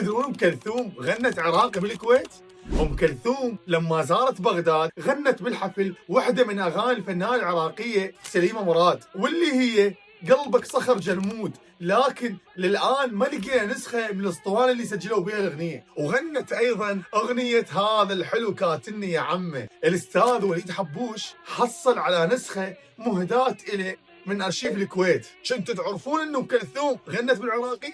تدرون ام كلثوم غنت عراقي بالكويت؟ ام كلثوم لما زارت بغداد غنت بالحفل واحده من اغاني الفنانه العراقيه سليمه مراد، واللي هي قلبك صخر جلمود، لكن للان ما لقينا نسخه من الاسطوانه اللي سجلوا بها الاغنيه. وغنت ايضا اغنيه هذا الحلو كاتني يا عمه. الاستاذ وليد حبوش حصل على نسخه مهداة إليه من ارشيف الكويت. كنتوا تعرفون انه ام كلثوم غنت بالعراقي؟